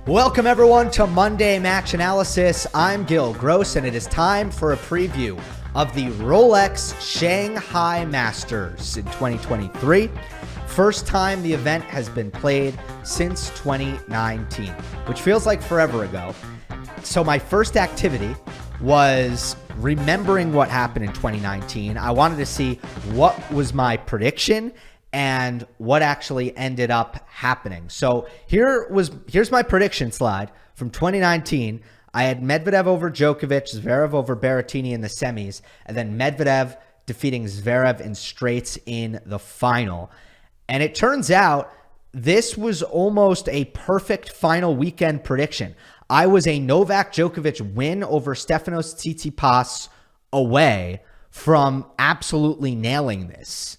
Welcome everyone to Monday Match Analysis. I'm Gill Gross, and it is time for a preview of the Rolex Shanghai Masters in 2023. First time the event has been played since 2019, which feels like forever ago. So my first activity was remembering what happened in 2019. I wanted to see what was my prediction and what actually ended up happening. So here's my prediction slide from 2019. I had Medvedev over Djokovic, Zverev over Berrettini in the semis, and then Medvedev defeating Zverev in straights in the final. And it turns out this was almost a perfect final weekend prediction. I was a Novak Djokovic win over Stefanos Tsitsipas away from absolutely nailing this,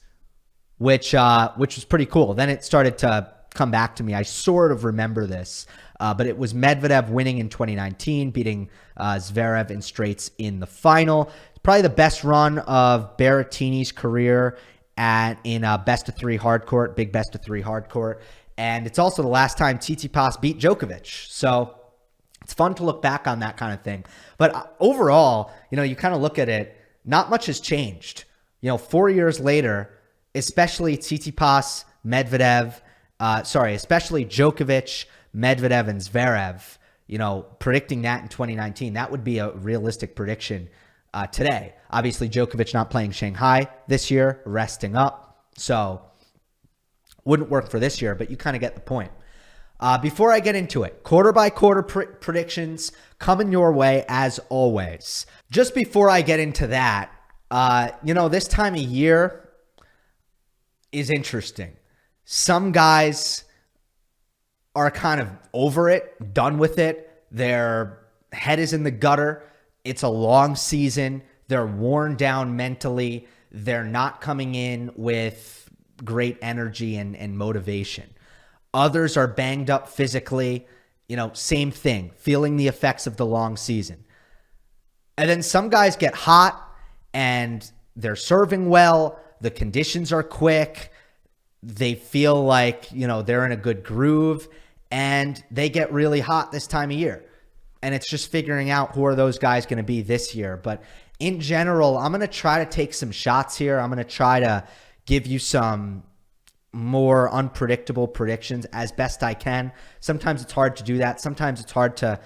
which was pretty cool. Then it started to come back to me. I sort of remember this, but it was Medvedev winning in 2019, beating Zverev in straights in the final. Probably the best run of Berrettini's career in a best-of-3 hardcourt, big best-of-3 hardcourt. And it's also the last time Tsitsipas beat Djokovic. So it's fun to look back on that kind of thing. But overall, you kind of look at it, not much has changed. 4 years later, especially Tsitsipas, especially Djokovic, Medvedev, and Zverev, predicting that in 2019, that would be a realistic prediction today. Obviously, Djokovic not playing Shanghai this year, resting up. So wouldn't work for this year, but you kind of get the point. Before I get into it, quarter-by-quarter predictions coming your way as always. Just before I get into that, this time of year is interesting. Some guys are kind of over it, done with it. Their head is in the gutter. It's a long season. They're worn down mentally. They're not coming in with great energy and motivation. Others are banged up physically, same thing, feeling the effects of the long season. And then some guys get hot and they're serving well. The conditions are quick. They feel like, they're in a good groove, and they get really hot this time of year. And it's just figuring out who are those guys going to be this year. But in general, I'm going to try to take some shots here. I'm going to try to give you some more unpredictable predictions as best I can. Sometimes it's hard to do that. Sometimes it's hard to,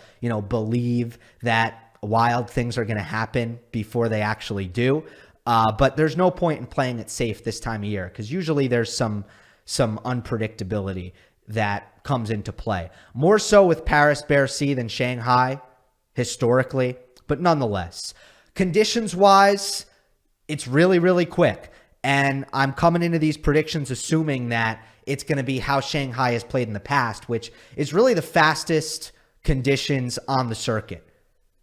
believe that wild things are going to happen before they actually do. But there's no point in playing it safe this time of year, because usually there's some unpredictability that comes into play. More so with Paris-Bercy than Shanghai historically, but nonetheless. Conditions-wise, it's really, really quick. And I'm coming into these predictions assuming that it's going to be how Shanghai has played in the past, which is really the fastest conditions on the circuit,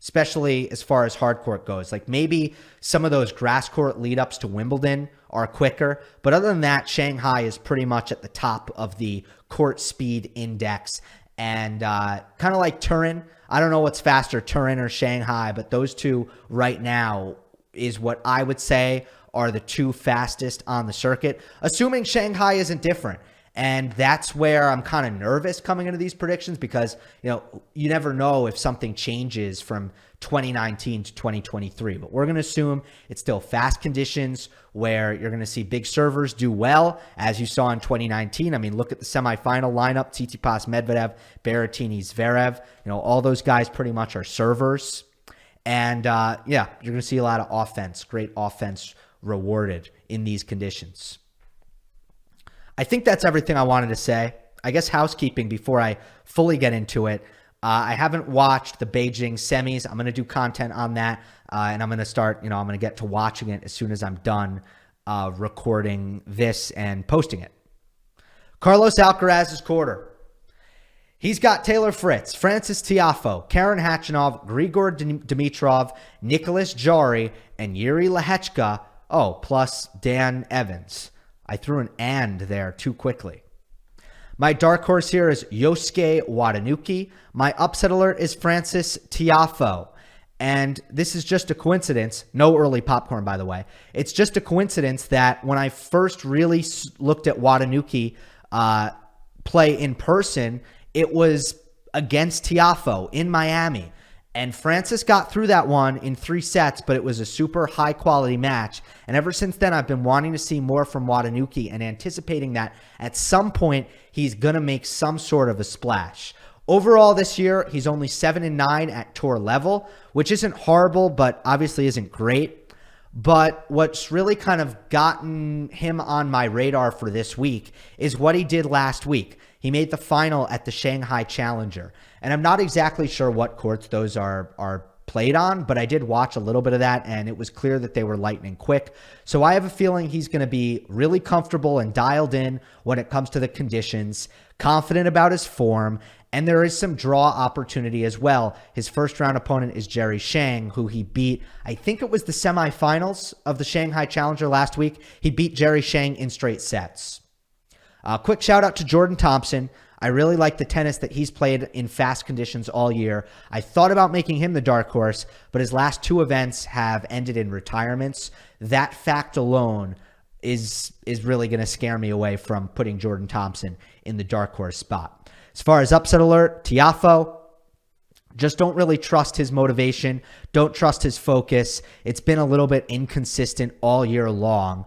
especially as far as hardcourt goes. Like maybe some of those grass court lead-ups to Wimbledon are quicker, but other than that, Shanghai is pretty much at the top of the court speed index. And kind of like Turin, I don't know what's faster, Turin or Shanghai, but those two right now is what I would say are the two fastest on the circuit, assuming Shanghai isn't different. And that's where I'm kind of nervous coming into these predictions, because, you never know if something changes from 2019 to 2023. But we're going to assume it's still fast conditions where you're going to see big servers do well, as you saw in 2019. I mean, look at the semifinal lineup: Tsitsipas, Medvedev, Berrettini, Zverev. All those guys pretty much are servers. And you're going to see a lot of offense, great offense rewarded in these conditions. I think that's everything I wanted to say. I guess housekeeping before I fully get into it. I haven't watched the Beijing semis. I'm going to do content on that, and I'm going to start, I'm going to get to watching it as soon as I'm done recording this and posting it. Carlos Alcaraz's quarter. He's got Taylor Fritz, Francis Tiafoe, Karen Khachanov, Grigor Dimitrov, Nicholas Jarry, and Yuri Lehechka. Oh, plus Dan Evans. I threw an "and" there too quickly. My dark horse here is Yosuke Watanuki. My upset alert is Francis Tiafoe. And this is just a coincidence. No early popcorn, by the way. It's just a coincidence that when I first really looked at Watanuki play in person, it was against Tiafoe in Miami. And Francis got through that one in 3 sets, but it was a super high-quality match. And ever since then, I've been wanting to see more from Watanuki and anticipating that at some point, he's going to make some sort of a splash. Overall this year, he's only 7-9 at tour level, which isn't horrible, but obviously isn't great. But what's really kind of gotten him on my radar for this week is what he did last week. He made the final at the Shanghai Challenger. And I'm not exactly sure what courts those are played on, but I did watch a little bit of that, and it was clear that they were lightning quick. So I have a feeling he's going to be really comfortable and dialed in when it comes to the conditions, confident about his form, and there is some draw opportunity as well. His first round opponent is Jerry Shang, who he beat. I think it was the semifinals of the Shanghai Challenger last week. He beat Jerry Shang in straight sets. Quick shout out to Jordan Thompson. I really like the tennis that he's played in fast conditions all year. I thought about making him the dark horse, but his last 2 events have ended in retirements. That fact alone is really going to scare me away from putting Jordan Thompson in the dark horse spot. As far as upset alert, Tiafoe, just don't really trust his motivation. Don't trust his focus. It's been a little bit inconsistent all year long.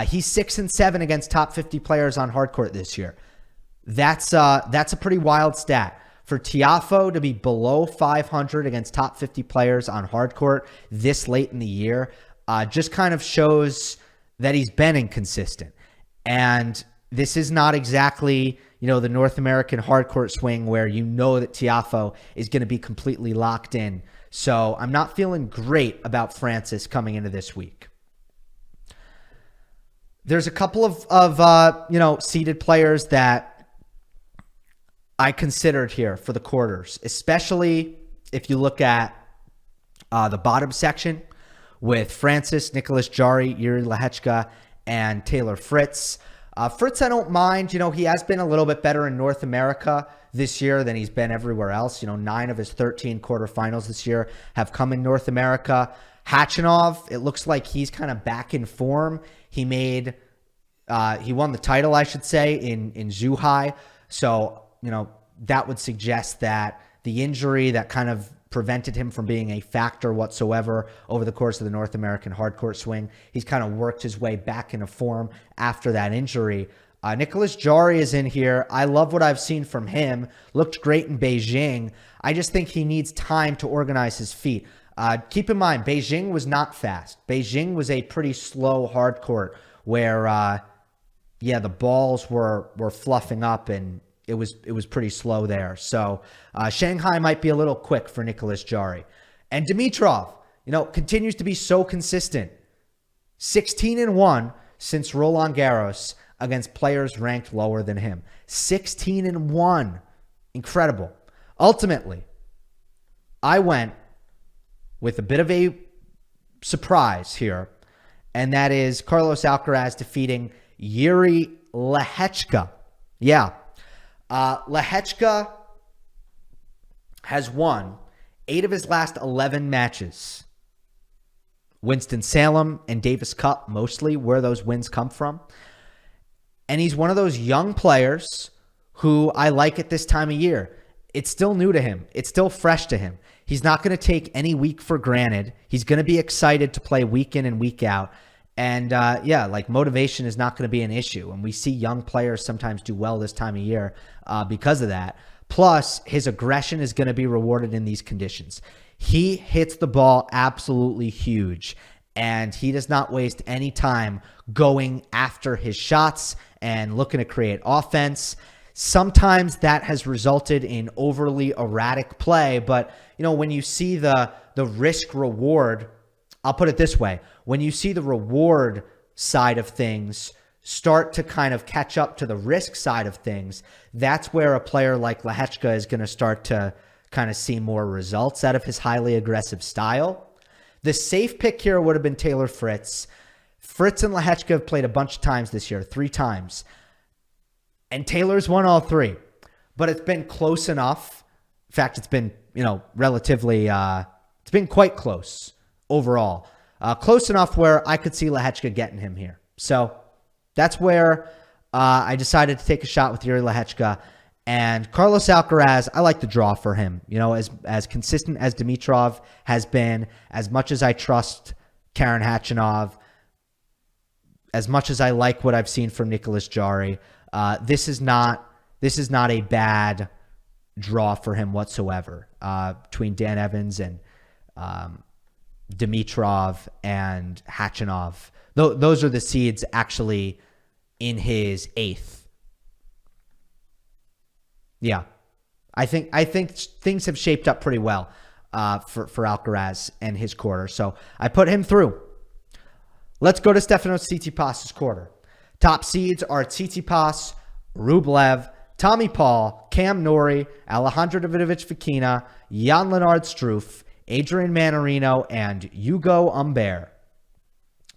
He's 6-7 against top 50 players on hardcourt this year. That's a pretty wild stat. For Tiafoe to be below 500 against top 50 players on hardcourt this late in the year just kind of shows that he's been inconsistent. And this is not exactly, the North American hardcourt swing where that Tiafoe is going to be completely locked in. So I'm not feeling great about Francis coming into this week. There's a couple of seeded players that I considered here for the quarters, especially if you look at the bottom section with Francis, Nicholas Jarry, Jiri Lehechka, and Taylor Fritz. Fritz, I don't mind. He has been a little bit better in North America this year than he's been everywhere else. 9 of his 13 quarterfinals this year have come in North America. Khachanov, it looks like he's kind of back in form. He won the title, I should say, in Zhuhai. So, that would suggest that the injury that kind of prevented him from being a factor whatsoever over the course of the North American hardcourt swing, he's kind of worked his way back into form after that injury. Nicholas Jarry is in here. I love what I've seen from him. Looked great in Beijing. I just think he needs time to organize his feet. Keep in mind, Beijing was not fast. Beijing was a pretty slow hardcourt where, the balls were fluffing up and it was pretty slow there. So Shanghai might be a little quick for Nicholas Jarry. And Dimitrov, continues to be so consistent. 16-1 since Roland Garros against players ranked lower than him. 16-1. Incredible. Ultimately, I went with a bit of a surprise here, and that is Carlos Alcaraz defeating Jiri Lehechka. Yeah. Lehechka has won 8 of his last 11 matches. Winston-Salem and Davis Cup, mostly where those wins come from. And he's one of those young players who I like at this time of year. It's still new to him. It's still fresh to him. He's not going to take any week for granted. He's going to be excited to play week in and week out. And motivation is not going to be an issue. And we see young players sometimes do well this time of year because of that. Plus, his aggression is going to be rewarded in these conditions. He hits the ball absolutely huge, and he does not waste any time going after his shots and looking to create offense. Sometimes that has resulted in overly erratic play, but when you see the risk reward, I'll put it this way. When you see the reward side of things start to kind of catch up to the risk side of things, that's where a player like Lehechka is going to start to kind of see more results out of his highly aggressive style. The safe pick here would have been Taylor Fritz. Fritz and Lehechka have played a bunch of times this year, 3 times. And Taylor's won all 3. But it's been close enough. In fact, it's been, relatively, it's been quite close overall. Close enough where I could see Lehechka getting him here. So that's where I decided to take a shot with Yuri Lehechka. And Carlos Alcaraz, I like the draw for him. You know, as consistent as Dimitrov has been, as much as I trust Karen Khachanov, as much as I like what I've seen from Nicolas Jarry, this is not a bad draw for him whatsoever. Between Dan Evans and Dimitrov and Khachanov, those are the seeds actually in his eighth. Yeah, I think things have shaped up pretty well for Alcaraz and his quarter. So I put him through. Let's go to Stefanos Tsitsipas' quarter. Top seeds are Tsitsipas, Rublev, Tommy Paul, Cam Norrie, Alejandro Davidovich Fokina, Jan-Lennard Struff, Adrian Manarino, and Hugo Humbert.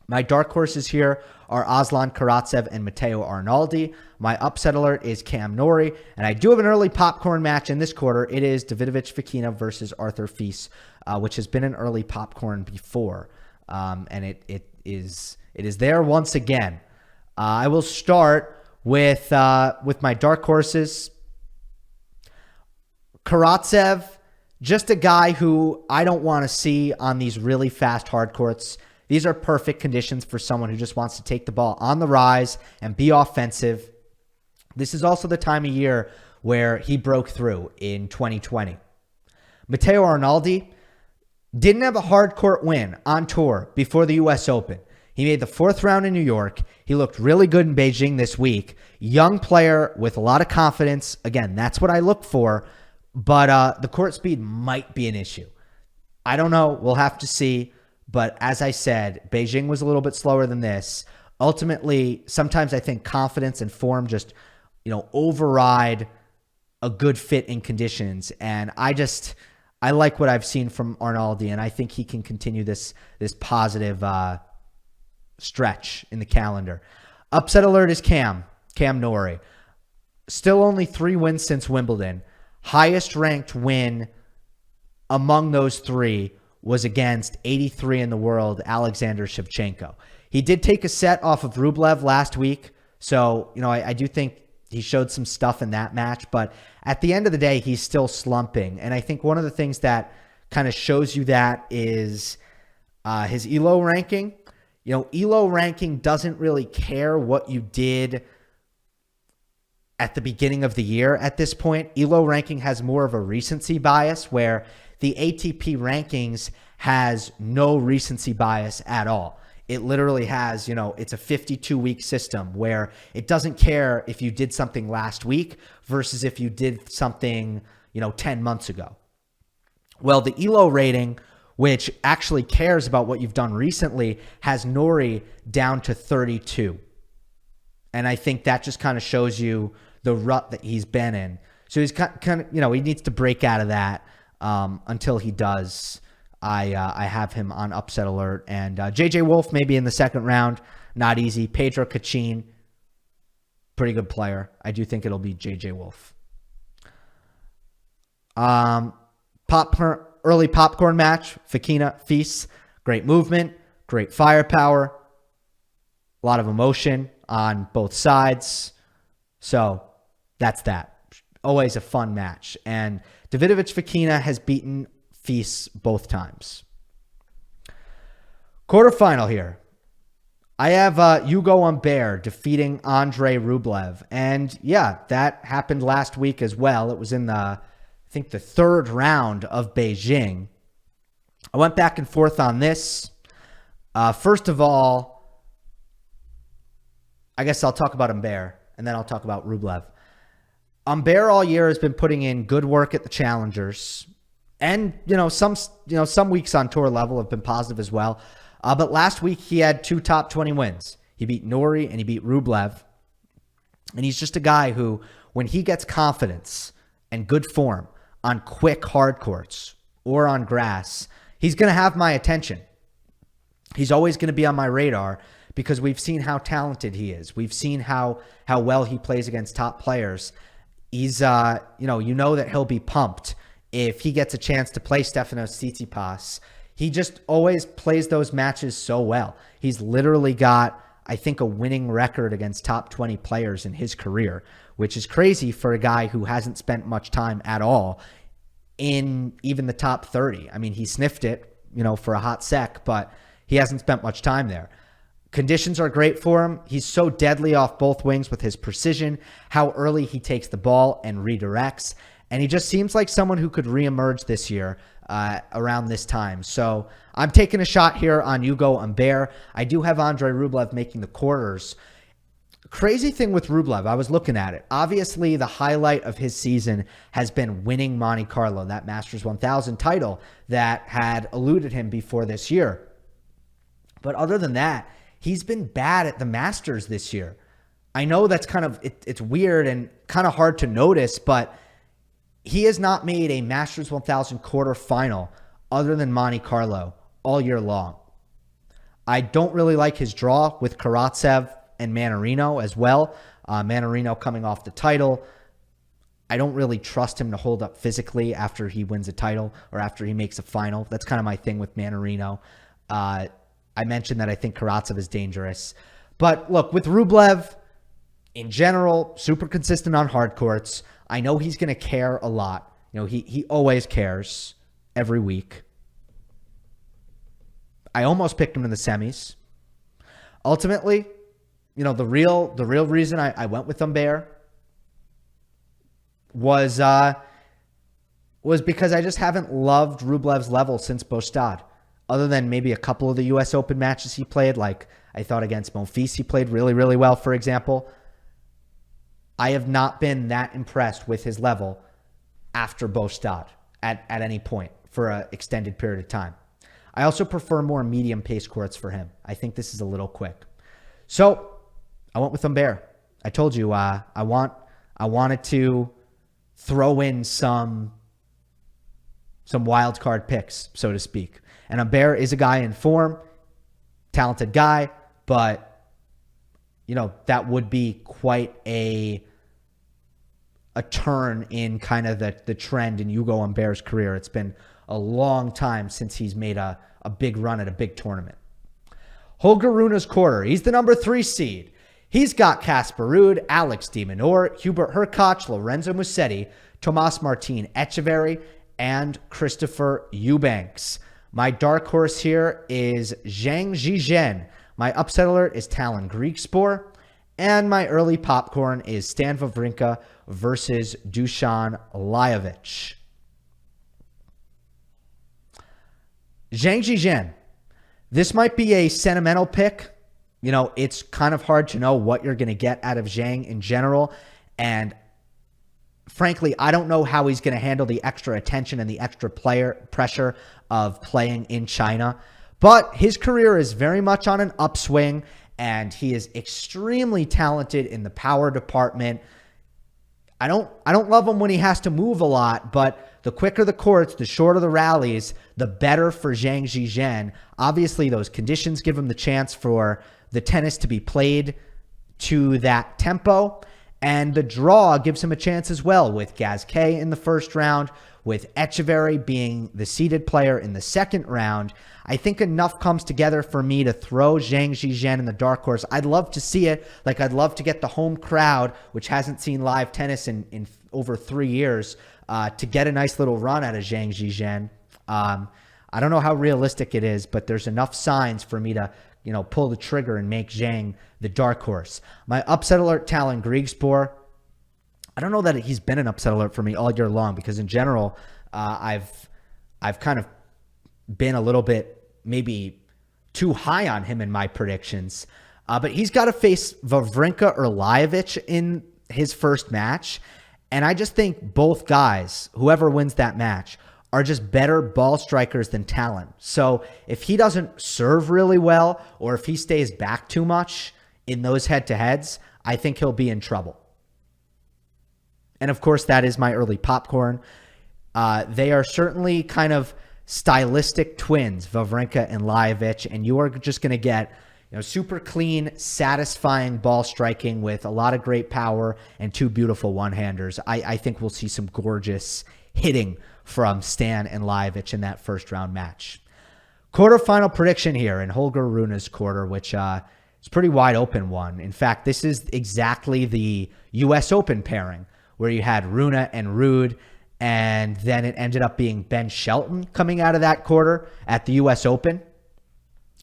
My dark horses here are Aslan Karatsev and Matteo Arnaldi. My upset alert is Cam Norrie. And I do have an early popcorn match in this quarter. It is Davidovich Fokina versus Arthur Fils, which has been an early popcorn before. And it is there once again. I will start with my dark horses. Karatsev, just a guy who I don't want to see on these really fast hard courts. These are perfect conditions for someone who just wants to take the ball on the rise and be offensive. This is also the time of year where he broke through in 2020. Matteo Arnaldi didn't have a hard court win on tour before the U.S. Open. He made the fourth round in New York. He looked really good in Beijing this week. Young player with a lot of confidence. Again, that's what I look for. But the court speed might be an issue. I don't know. We'll have to see. But as I said, Beijing was a little bit slower than this. Ultimately, sometimes I think confidence and form just, override a good fit in conditions. And I like what I've seen from Arnaldi, and I think he can continue this positive stretch in the calendar. Upset alert is Cam Norrie. Still only 3 wins since Wimbledon. Highest ranked win among those 3 was against 83 in the world, Alexander Shevchenko. He did take a set off of Rublev last week. So, I do think he showed some stuff in that match. But at the end of the day, he's still slumping. And I think one of the things that kind of shows you that is his ELO ranking. ELO ranking doesn't really care what you did at the beginning of the year at this point. ELO ranking has more of a recency bias where the ATP rankings has no recency bias at all. It literally has, it's a 52-week system where it doesn't care if you did something last week versus if you did something, 10 months ago. Well, the ELO rating, which actually cares about what you've done recently, has Norrie down to 32. And I think that just kind of shows you the rut that he's been in. So he's kind of, he needs to break out of that. Until he does, I have him on upset alert. And J.J. Wolf maybe in the second round, not easy. Pedro Cachin, pretty good player. I do think it'll be J.J. Wolf. Early popcorn match, Fokina Fils. Great movement, great firepower, a lot of emotion on both sides. So that's that. Always a fun match. And Davidovich Fokina has beaten Fils both times. Quarterfinal here. I have Hugo Humbert defeating Andrei Rublev. And yeah, that happened last week as well. It was in the third round of Beijing. I went back and forth on this. First of all, I guess I'll talk about Humbert and then I'll talk about Rublev. Humbert all year has been putting in good work at the challengers, and some weeks on tour level have been positive as well. But last week he had 2 top 20 wins. He beat Norrie and he beat Rublev, and he's just a guy who, when he gets confidence and good form on quick hard courts or on grass, he's going to have my attention. He's always going to be on my radar because we've seen how talented he is. We've seen how well he plays against top players. He's, that he'll be pumped if he gets a chance to play Stefanos Tsitsipas. He just always plays those matches so well. He's literally got I think, a winning record against top 20 players in his career, which is crazy for a guy who hasn't spent much time at all in even the top 30. I mean, he sniffed it, for a hot sec, but he hasn't spent much time there. Conditions are great for him. He's so deadly off both wings with his precision, how early he takes the ball and redirects. And he just seems like someone who could reemerge this year around this time. So I'm taking a shot here on Hugo Humbert. I do have Andrei Rublev making the quarters. Crazy thing with Rublev, I was looking at it. Obviously, the highlight of his season has been winning Monte Carlo, that Masters 1000 title that had eluded him before this year. But other than that, he's been bad at the Masters this year. I know that's kind of, it's weird and kind of hard to notice, but he has not made a Masters 1000 quarterfinal other than Monte Carlo all year long. I don't really like his draw with Karatsev and Mannarino as well. Mannarino coming off the title. I don't really trust him to hold up physically after he wins a title or after he makes a final. That's kind of my thing with Mannarino. I mentioned that I think Karatsev is dangerous. But look, with Rublev, in general, super consistent on hard courts. I know he's going to care a lot. He always cares every week. I almost picked him in the semis. Ultimately, the real reason I went with Humbert was because I just haven't loved Rublev's level since Bostad. Other than maybe a couple of the U.S. Open matches he played, like I thought against Monfils he played really, really well, for example. I have not been that impressed with his level after Bostad at any point for an extended period of time. I also prefer more medium pace courts for him. I think this is a little quick. So I went with Humbert. I told you I wanted to throw in some wild card picks, so to speak. And Humbert is a guy in form, talented guy, but that would be quite a turn in kind of the trend in Hugo Humbert's career. It's been a long time since he's made a big run at a big tournament. Holger Rune's Quarter. He's the number 3 seed. He's got Casper Ruud, Alex de Minaur, Hubert Hurkacz, Lorenzo Musetti, Tomas Martin Etcheverry, and Christopher Eubanks. My dark horse here is Zhang Zhizhen. My upset alert is Talon Griekspoor. And my early popcorn is Stan Wawrinka versus Dusan Lajovic. Zhang Zhizhen. This might be a sentimental pick. It's kind of hard to know what you're going to get out of Zhang in general. And frankly, I don't know how he's going to handle the extra attention and the extra pressure of playing in China. But his career is very much on an upswing, and he is extremely talented in the power department. I don't love him when he has to move a lot, but the quicker the courts, the shorter the rallies, the better for Zhang Zhizhen. Obviously, those conditions give him the chance for the tennis to be played to that tempo. And the draw gives him a chance as well with Gasquet in the first round, with Etcheverry being the seeded player in the second round. I think enough comes together for me to throw Zhang Zhizhen in the dark horse. I'd love to see it. I'd love to get the home crowd, which hasn't seen live tennis in over 3 years, to get a nice little run out of Zhang Zhizhen. I don't know how realistic it is, but there's enough signs for me to pull the trigger and make Zhang the dark horse. My upset alert, Talon Griekspoor. I don't know that he's been an upset alert for me all year long, because in general, I've kind of been a little bit maybe too high on him in my predictions. But he's got to face Wawrinka or Lajovic in his first match. And I just think both guys, whoever wins that match, are just better ball strikers than Talon. So if he doesn't serve really well, or if he stays back too much in those head-to-heads, I think he'll be in trouble. And of course, that is my early popcorn. They are certainly kind of stylistic twins, Wawrinka and Lajovic, and you are just going to get super clean, satisfying ball striking with a lot of great power and 2 beautiful one-handers. I think we'll see some gorgeous hitting from Stan and Lajovic in that first round match. Quarterfinal prediction here in Holger Rune's Quarter, which is It's a pretty wide open one. In fact, this is exactly the U.S. Open pairing where you had Rune and Ruud, and then it ended up being Ben Shelton coming out of that quarter at the U.S. Open.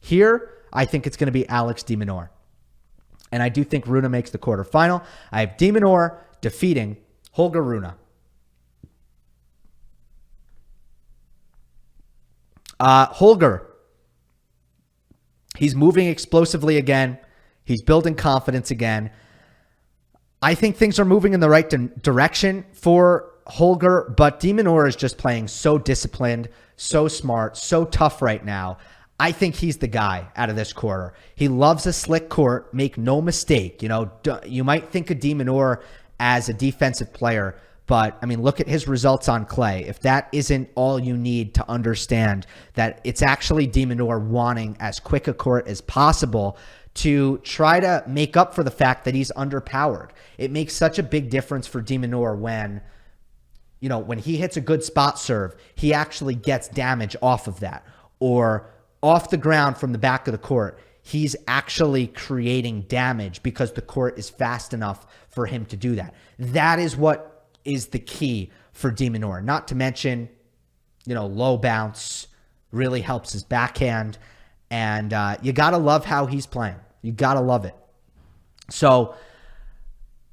Here, I think it's going to be Alex de Minaur. And I do think Rune makes the quarterfinal. I have de Minaur defeating Holger Rune. Holger, he's moving explosively again. He's building confidence again. I think things are moving in the right direction for Holger, but de Minaur is just playing so disciplined, so smart, so tough right now. I think he's the guy out of this quarter. He loves a slick court. Make no mistake. You know, you might think of de Minaur as a defensive player, but I mean, look at his results on clay. If that isn't all you need to understand that it's actually de Minaur wanting as quick a court as possible to try to make up for the fact that he's underpowered. It makes such a big difference for de Minaur when, you know, when he hits a good spot serve, he actually gets damage off of that, or off the ground from the back of the court, he's actually creating damage because the court is fast enough for him to do that. That is what is the key for de Minaur. Not to mention, you know, low bounce really helps his backhand. And you got to love how he's playing. You got to love it. So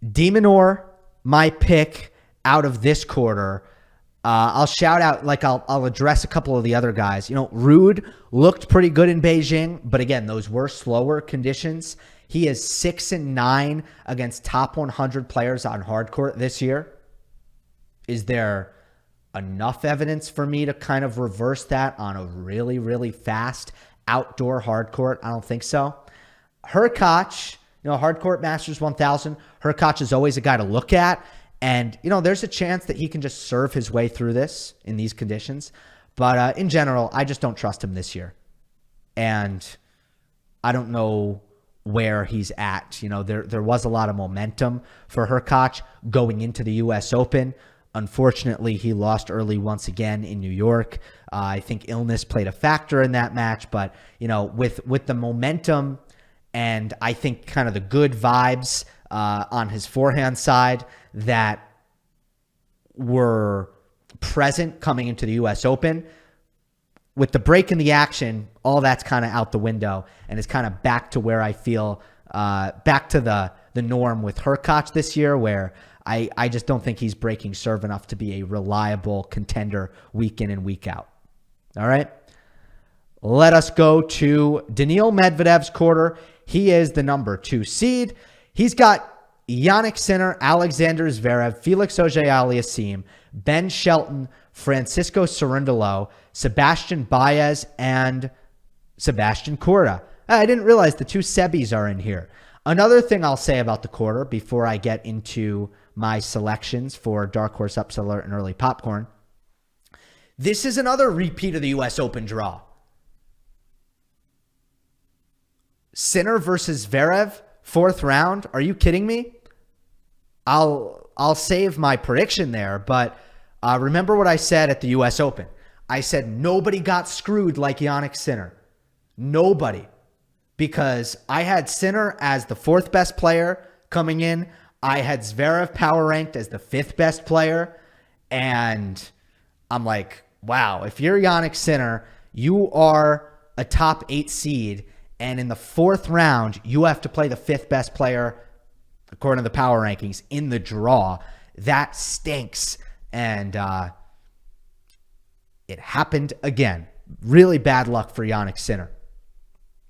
de Minaur, my pick out of this quarter. I'll shout out, like I'll address a couple of the other guys. You know, Ruud looked pretty good in Beijing, but again, those were slower conditions. He is 6-9 against top 100 players on hard court this year. Is there enough evidence for me to kind of reverse that on a really, really fast outdoor hard court? I don't think so. Hurkacz, you know, hard court Masters 1000. Hurkacz is always a guy to look at. And, you know, there's a chance that he can just serve his way through this in these conditions. But in general, I just don't trust him this year. And I don't know where he's at. You know, there was a lot of momentum for Hurkacz going into the U.S. Open. Unfortunately, he lost early once again in New York. I think illness played a factor in that match. But, you know, with the momentum and I think kind of the good vibes on his forehand side that were present coming into the U.S. Open, with the break in the action, all that's kind of out the window and is kind of back to where I feel, back to the norm with Hurkacz this year, where I just don't think he's breaking serve enough to be a reliable contender week in and week out. All right. Let us go to Daniil Medvedev's quarter. He is the number 2 seed. He's got Jannik Sinner, Alexander Zverev, Felix Auger-Aliassime, Ben Shelton, Francisco Cerundolo, Sebastian Baez, and Sebastian Korda. I didn't realize the 2 Sebis are in here. Another thing I'll say about the quarter before I get into my selections for Dark Horse Upset Alert and Early Popcorn. This is another repeat of the U.S. Open draw. Sinner versus Zverev, 4th round. Are you kidding me? I'll save my prediction there, but remember what I said at the U.S. Open. I said nobody got screwed like Jannik Sinner. Nobody. Because I had Sinner as the 4th best player coming in. I had Zverev power ranked as the 5th best player. And I'm like, wow, if you're Jannik Sinner, you are a top 8 seed. And in the 4th round, you have to play the 5th best player, according to the power rankings, in the draw. That stinks. And it happened again. Really bad luck for Jannik Sinner.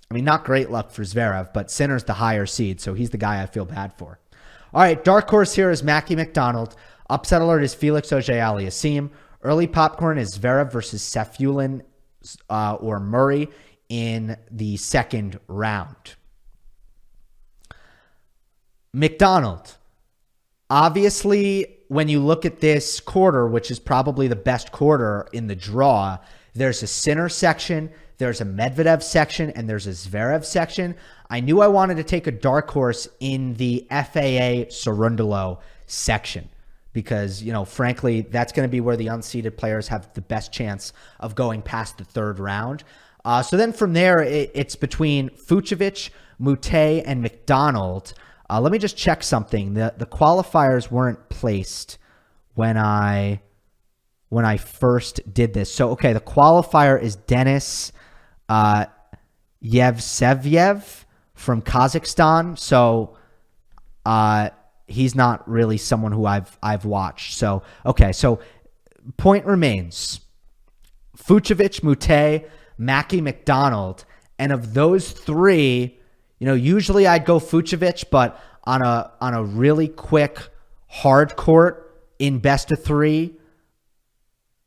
I mean, not great luck for Zverev, but Sinner's the higher seed, so he's the guy I feel bad for. All right, dark horse here is Mackie McDonald. Upset alert is Felix Auger-Aliassime. Early popcorn is Zverev versus Safiullin or Murray in the 2nd round. McDonald. Obviously, when you look at this quarter, which is probably the best quarter in the draw, there's a Sinner section, there's a Medvedev section, and there's a Zverev section. I knew I wanted to take a dark horse in the FAA Cerundolo section because, you know, frankly, that's going to be where the unseeded players have the best chance of going past the 3rd round. So then from there, it's between Fucsovics, Mute, and McDonald. Let me just check something. The qualifiers weren't placed when I first did this. So, okay, the qualifier is Denis Yevsevyev from Kazakhstan. So he's not really someone who I've watched. So, okay, so point remains. Fucsovics, Mute, Mackie, McDonald. And of those three, usually I'd go Fucsovics, but on a really quick hard court in best of three,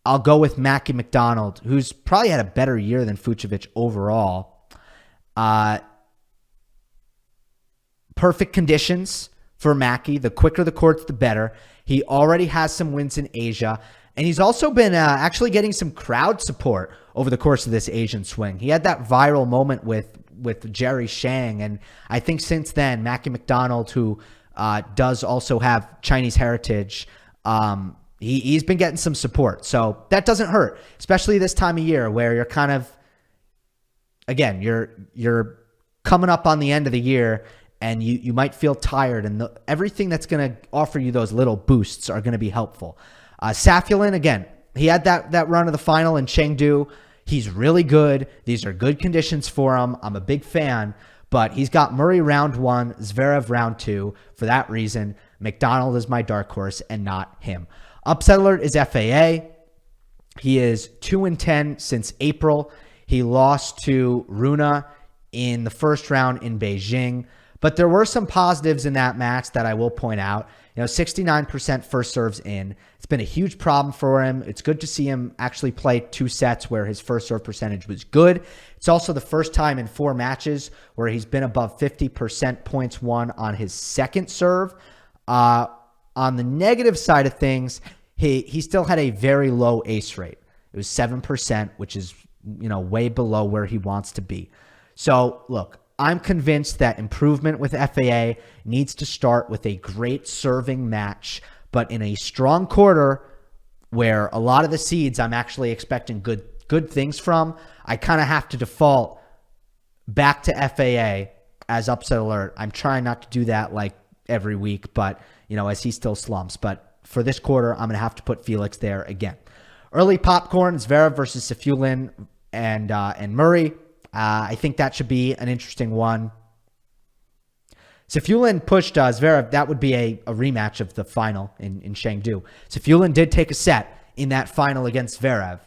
I'll go with Mackie McDonald, who's probably had a better year than Fucsovics overall. Perfect conditions for Mackie. The quicker the courts, the better. He already has some wins in Asia. And he's also been actually getting some crowd support over the course of this Asian swing. He had that viral moment with Jerry Shang. And I think since then, Mackie McDonald, who does also have Chinese heritage, he's been getting some support. So that doesn't hurt, especially this time of year where you're kind of, again, you're coming up on the end of the year and you might feel tired. And everything that's going to offer you those little boosts are going to be helpful. Safiullin, again, he had that run of the final in Chengdu. He's really good. These are good conditions for him. I'm a big fan, but he's got Murray round 1, Zverev round 2. For that reason, McDonald is my dark horse and not him. Upset alert is FAA. He is 2-10 since April. He lost to Rune in the first round in Beijing, but there were some positives in that match that I will point out. 69% first serves in. It's been a huge problem for him. It's good to see him actually play 2 sets where his first serve percentage was good. It's also the first time in 4 matches where he's been above 50% points won on his second serve. On the negative side of things, he still had a very low ace rate. It was 7%, which is, way below where he wants to be. So, look, I'm convinced that improvement with FAA needs to start with a great serving match, but in a strong quarter where a lot of the seeds I'm actually expecting good things from, I kind of have to default back to FAA as upset alert. I'm trying not to do that like every week, but as he still slumps. But for this quarter, I'm going to have to put Felix there again. Early popcorn, Zverev versus Safiullin and Murray. I think that should be an interesting one. Safiullin pushed Zverev. That would be a rematch of the final in Chengdu. Safiullin did take a set in that final against Zverev.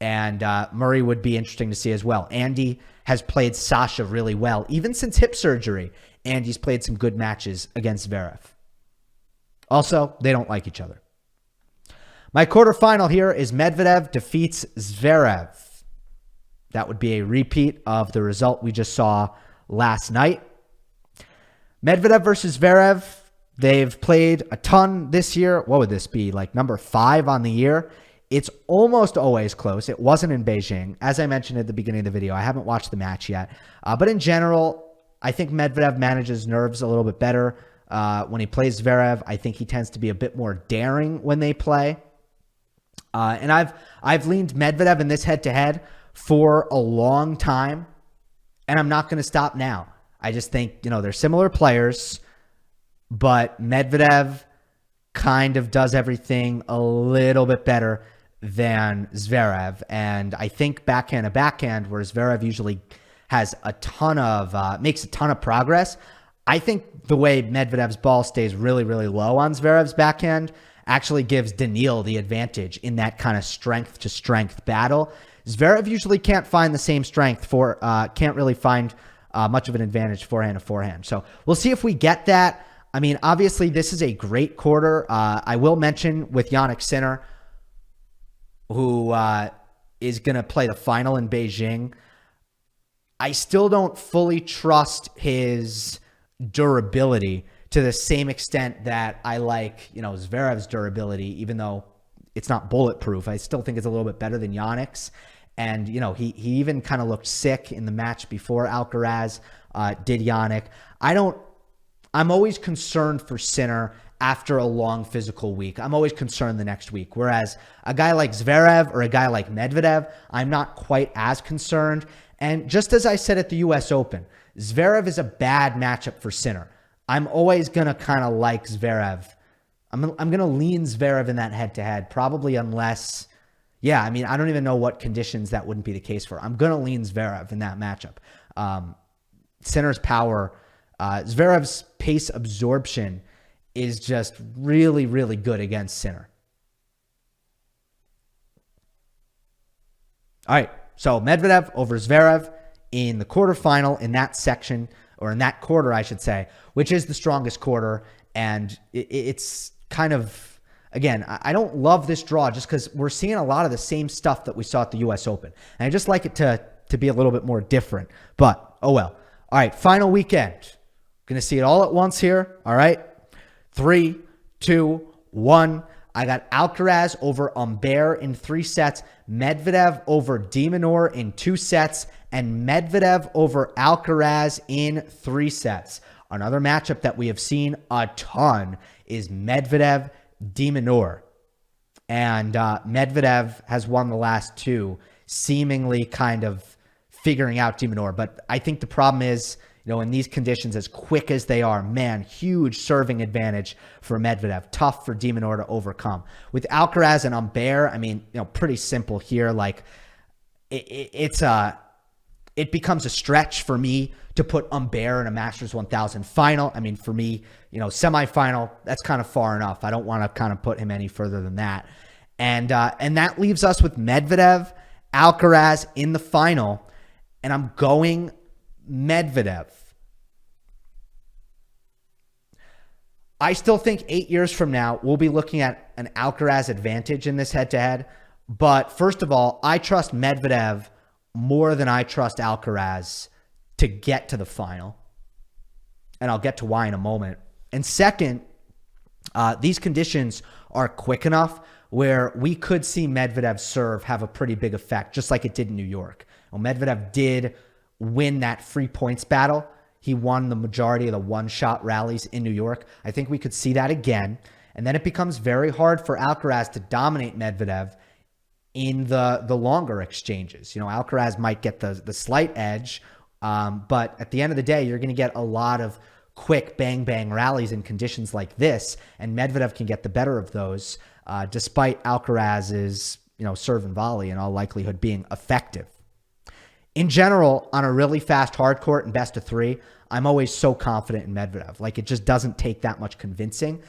And Murray would be interesting to see as well. Andy has played Sasha really well. Even since hip surgery, Andy's played some good matches against Zverev. Also, they don't like each other. My quarterfinal here is Medvedev defeats Zverev. That would be a repeat of the result we just saw last night. Medvedev versus Zverev. They've played a ton this year. What would this be? Like number 5 on the year? It's almost always close. It wasn't in Beijing. As I mentioned at the beginning of the video, I haven't watched the match yet. But in general, I think Medvedev manages nerves a little bit better when he plays Zverev. I think he tends to be a bit more daring when they play. And I've leaned Medvedev in this head-to-head for a long time, and I'm not going to stop now. I just think, they're similar players, but Medvedev kind of does everything a little bit better than Zverev. And I think backhand to backhand, where Zverev usually has makes a ton of progress. I think the way Medvedev's ball stays really, really low on Zverev's backhand actually gives Daniil the advantage in that kind of strength to strength battle. Zverev usually can't find the same strength can't really find much of an advantage forehand to forehand. So we'll see if we get that. I mean, obviously this is a great quarter. I will mention with Jannik Sinner, who is going to play the final in Beijing. I still don't fully trust his durability to the same extent that I like, Zverev's durability, even though it's not bulletproof. I still think it's a little bit better than Jannik's. And, he even kind of looked sick in the match before Alcaraz did Jannik. I'm always concerned for Sinner after a long physical week. I'm always concerned the next week. Whereas a guy like Zverev or a guy like Medvedev, I'm not quite as concerned. And just as I said at the US Open, Zverev is a bad matchup for Sinner. I'm always going to kind of like Zverev. I'm going to lean Zverev in that head-to-head, probably unless, I mean, I don't even know what conditions that wouldn't be the case for. I'm going to lean Zverev in that matchup. Sinner's power, Zverev's pace absorption is just really, really good against Sinner. All right, so Medvedev over Zverev in the quarterfinal in that section, or in that quarter, I should say, which is the strongest quarter. And it's kind of, again, I don't love this draw just because we're seeing a lot of the same stuff that we saw at the US Open. And I just like it to be a little bit more different. But, oh well. All right, final weekend. Going to see it all at once here. All right. 3, 2, 1. I got Alcaraz over Humbert in 3 sets, Medvedev over de Minaur in 2 sets, and Medvedev over Alcaraz in 3 sets. Another matchup that we have seen a ton is Medvedev de Minaur. And Medvedev has won the last 2, seemingly kind of figuring out de Minaur. But I think the problem is, in these conditions, as quick as they are, man, huge serving advantage for Medvedev. Tough for de Minaur to overcome. With Alcaraz and Humbert, I mean, pretty simple here. Like, it becomes a stretch for me to put Humbert in a Masters 1000 final. I mean, for me, semifinal, that's kind of far enough. I don't want to kind of put him any further than that. And that leaves us with Medvedev, Alcaraz in the final, and I'm going Medvedev. I still think 8 years from now, we'll be looking at an Alcaraz advantage in this head-to-head. But first of all, I trust Medvedev more than I trust Alcaraz to get to the final. And I'll get to why in a moment. And second, these conditions are quick enough where we could see Medvedev's serve have a pretty big effect, just like it did in New York. Well, Medvedev did win that free points battle. He won the majority of the one-shot rallies in New York. I think we could see that again. And then it becomes very hard for Alcaraz to dominate Medvedev in the longer exchanges. Alcaraz might get the slight edge, but at the end of the day, you're going to get a lot of quick bang-bang rallies in conditions like this, and Medvedev can get the better of those, despite Alcaraz's serve and volley in all likelihood being effective. In general, on a really fast hard court and best of 3, I'm always so confident in Medvedev. Like, it just doesn't take that much convincing.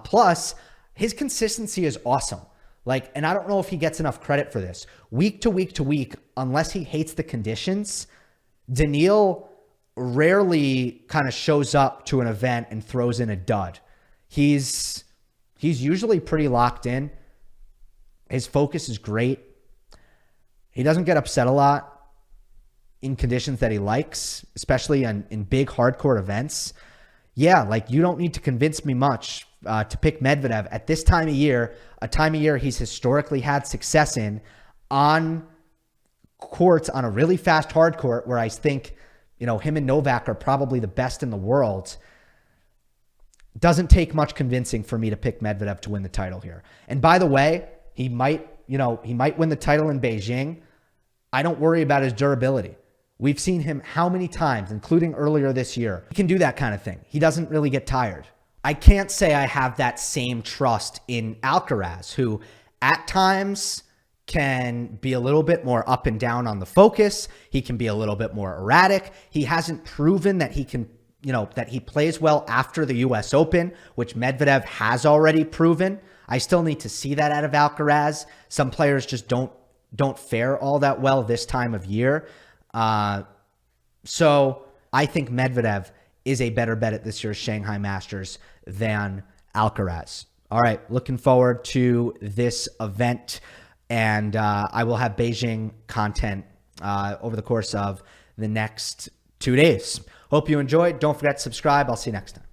Plus, his consistency is awesome. Like, and I don't know if he gets enough credit for this. Week to week to week, unless he hates the conditions, Daniil rarely kind of shows up to an event and throws in a dud. He's usually pretty locked in. His focus is great. He doesn't get upset a lot in conditions that he likes, especially in big hardcore events. Yeah, like, you don't need to convince me much to pick Medvedev at this time of year, a time of year he's historically had success in, on courts, on a really fast hard court where I think, him and Novak are probably the best in the world. Doesn't take much convincing for me to pick Medvedev to win the title here. And by the way, he might win the title in Beijing. I don't worry about his durability. We've seen him how many times, including earlier this year. He can do that kind of thing. He doesn't really get tired. I can't say I have that same trust in Alcaraz, who at times can be a little bit more up and down on the focus. He can be a little bit more erratic. He hasn't proven that he can, that he plays well after the US Open, which Medvedev has already proven. I still need to see that out of Alcaraz. Some players just don't fare all that well this time of year. So I think Medvedev is a better bet at this year's Shanghai Masters than Alcaraz. All right, looking forward to this event, and I will have Beijing content over the course of the next 2 days. Hope you enjoyed. Don't forget to subscribe. I'll see you next time.